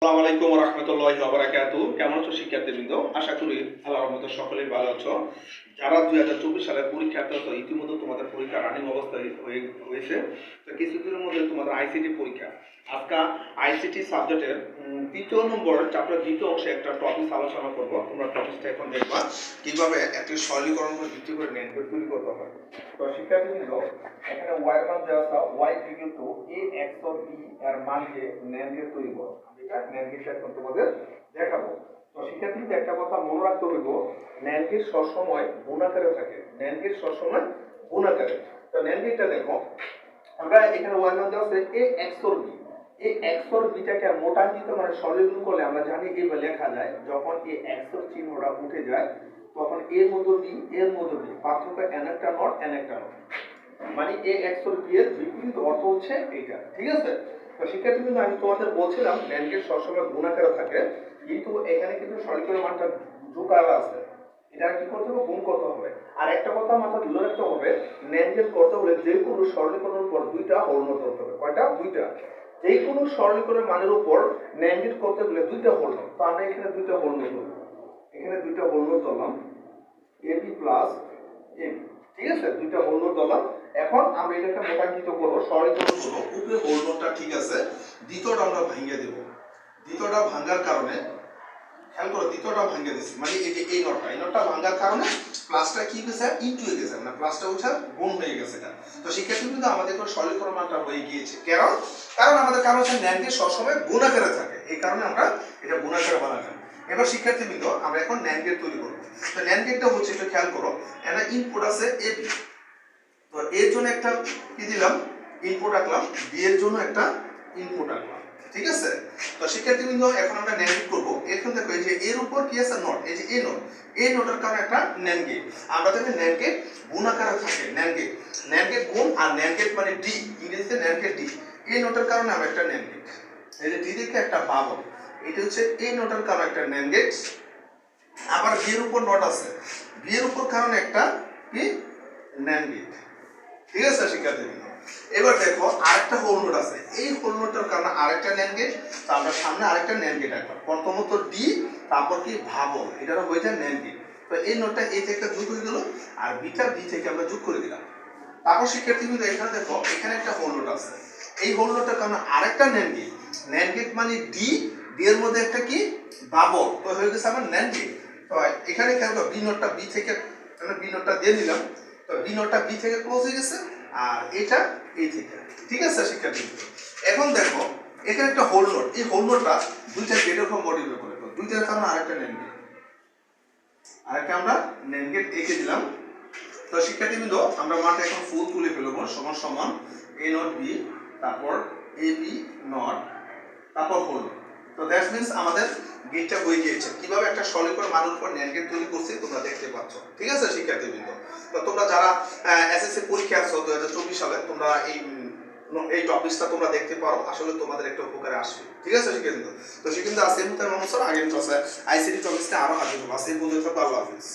আসসালামু আলাইকুম ওয়া রাহমাতুল্লাহি ওয়া বারাকাতুহু। কেমন আছো শিক্ষার্থীবৃন্দ? আশা করি আল্লাহর রহমতে সকলেই ভালো আছো। যারা 2024 সালে পরীক্ষার্থী আছো ইতিমধ্যে তোমাদের পরীক্ষা রানিং অবস্থায় হয়েছে। তো কিছুদিনের মধ্যে তোমাদের আইসিটি পরীক্ষা। আজকে আইসিটি সাবজেক্টের 3 নম্বর চ্যাপ্টার দ্বিতীয় অংশে একটা টপিক আলোচনা করব। তোমরা টপিকটা এখন দেখবা কিভাবে একটি সরলীকরণ করে ভিত্তি করে নেটওয়ার্ক তৈরি করতে হয়। তো শিক্ষার্থীবৃন্দ এখানে y এর মান দেওয়া আছে y equal to a xor b এর মানকে নেটওয়ার্ক তৈরি করো। এটা নেটওয়ার্কটা এখন তোমাদের দেখাবো। তো শিক্ষার্থীদের একটা কথা মনে রাখতে হইব, নেটওয়ার্ক সবসময় গুণাকারে থাকে। নেটওয়ার্ক সবসময় গুণাকারে। তো নেটওয়ার্কটা দেখো, আমরা এখানে y মান দেওয়া আছে a xor b। এই xor b টাকে মোটাঙ্কিত মানে সরলীকরণ করলে আমরা জানি এইভাবে লেখা যায়, যখন এই xor চিহ্নটা উঠে যায় তখন এর মধ্যে b এর মধ্যে b পার্থক্য n একটা নট n একটা নট, মানে a xor b এর বিপরীত অর্থ হচ্ছে এইটা। ঠিক আছে? তো শিক্ষার্থীবৃন্দ আমি তোমাদের বলছিলাম নেটওয়ার্ক সবসময় গুণাকারে থাকে, কিন্তু এখানে কিন্তু সরলীকরণ মানটা যোগকার আছে। এটা কি করতে হবে? গুণ করতে হবে। আর একটা কথা মাথা ধরে রাখতে হবে, নেটওয়ার্ক করতে হলে যে কোনো সরলীকরণের পর দুইটা হোল নোট করতে হবে। কয়টা? দুইটা। যে কোনো সরলীকরণের মানের উপর নেটওয়ার্ক করতে গেলে দুইটা হোল নোট। তো আমরা এখানে দুইটা হোল নোট করব। এখানে দুইটা হোল নোট দিলাম ab প্লাস ab। ঠিক আছে? দুইটা হোল নোট দিলাম। এখন আমরা এটাকে মোটাঙ্কিত করব, সরলীকরণ করব। উপরে হোল নোটটা ঠিক আছে, দ্বিতীয়টা আমরা ভাঙিয়ে দেব। দ্বিতীয়টা ভাঙার কারণে খেয়াল করো, দ্বিতীয়টা ভাঙিয়ে দিছি, মানে এই যে এই নটটা ভাঙার কারণে প্লাসটা কি গেছে? ইনটু হয়ে গেছে, মানে প্লাসটা উঠে গুণ হয়ে গেছে। এটা তো শিক্ষার্থী কিন্তু আমাদের কোনো সরলীকরণ মানটা হয়ে গিয়েছে। কারণ আমাদের কারণ হচ্ছে নেটকে সবসময় গুণাকারে থাকে, এই কারণে আমরা এটা গুণাকারে বানালাম। এবার শিক্ষার্থীবৃন্দ আমরা এখন ন্যান্ড গেট তৈরি করব। তো ন্যান্ড গেটটা হচ্ছে, একটু খেয়াল করো, একটা ইনপুট আছে এ বি। তো এর জন্য একটা কি দিলাম? ইনপুট আঁকলাম। বি এর জন্য একটা ইনপুট আঁকলাম। ঠিক আছে? তো শিক্ষার্থীবৃন্দ এখন আমরা ন্যান্ড গেট করব। এখন দেখো এই যে এর উপর কি আছে? নট। এই যে এই নট, এই নটের কারণে একটা ন্যান্ড গেট। আমরা দেখি ন্যান্ড গেট গুণ আকারে থাকে। ন্যান্ড গেট গুণ, আর ন্যান্ড গেট মানে ডি, ইংরেজিতে ন্যান্ড গেট ডি। এই নোটের কারণে আমরা একটা ন্যান্ড গেট। এই যে ডি দেখে একটা বাবল, এটা হচ্ছে এই নোটের কারণে একটা ন্যান্ড গেট। আবার বি এর উপর নট আছে, বি এর উপর কারণে একটা কি? NAND gate. ঠিক আছে শিক্ষার্থীবৃন্দ? এবার দেখো আরেকটা হোল নোট আছে, এই হোল নোটের কারণে আরেকটা ন্যান্ড গেট। তো আমরা সামনে আরেকটা ন্যান্ড গেট আঁকলাম। প্রথমত ডি, তারপর কি? ভাবল, এটারও হয়ে যায় ন্যান্ড গেট। তো এই নোটটা এ থেকে যোগ হয়ে গেল, আর বিটা বি থেকে আমরা যোগ করে দিলাম। তারপর শিক্ষার্থীবৃন্দ এখানে দেখো, এখানে একটা হোল নোট আছে। এই হোল নোটটার কারণে আরেকটা ন্যান্ড গেট। ন্যান্ড গেট মানে ডি, ডি এর মধ্যে একটা কি? বাবল। তো হয়ে গেছে আমার ন্যান্ড গেট। তো এখানে খেয়াল করো, বি নোটটা বি থেকে, বি নোটটা দিয়ে নিলাম। তো বি নোটটা বি থেকে ক্লোজ হয়ে গেছে, আর এটা এই থেকে। ঠিক আছে শিক্ষার্থীবৃন্দ? এখন দেখো এখানে একটা হোল নোট, এই হোল নোটটা দুইটা গেটের উপর মডিফাই করে, তো দুইটার কারণে আরেকটা ন্যান্ড গেট, আরেকটা আমরা ন্যান্ড গেট এঁকে দিলাম। তো শিক্ষার্থীবৃন্দ আমরা মানটা এখন ফুল তুলে ফেলবো। সমান সমান a নট b, তারপর a b নট, তারপর হোল। তো দ্যাট মিন্স আমাদের গেটটা হয়ে গিয়েছে। কিভাবে একটা সরলীকরণ মানের উপর ন্যান্ড গেট তৈরি করছে তোমরা দেখতে পাচ্ছ। ঠিক আছে শিক্ষার্থীবৃন্দ? তো তোমরা যারা এসএসসি পরীক্ষা আছো 2024 সালে, তোমরা এই টপিকটা তোমরা দেখতে পারো, আসলে তোমাদের একটা উপকারে আসবে। ঠিক আছে শিক্ষার্থীবৃন্দ? তো শিক্ষার্থীবৃন্দ আজকের মতো মোহাম্মদ স্যার আগের ক্লাসে আইসিটি টপিকসে আরো হাজির হবো। আজকে পর্যন্ত আল্লাহ হাফেজ।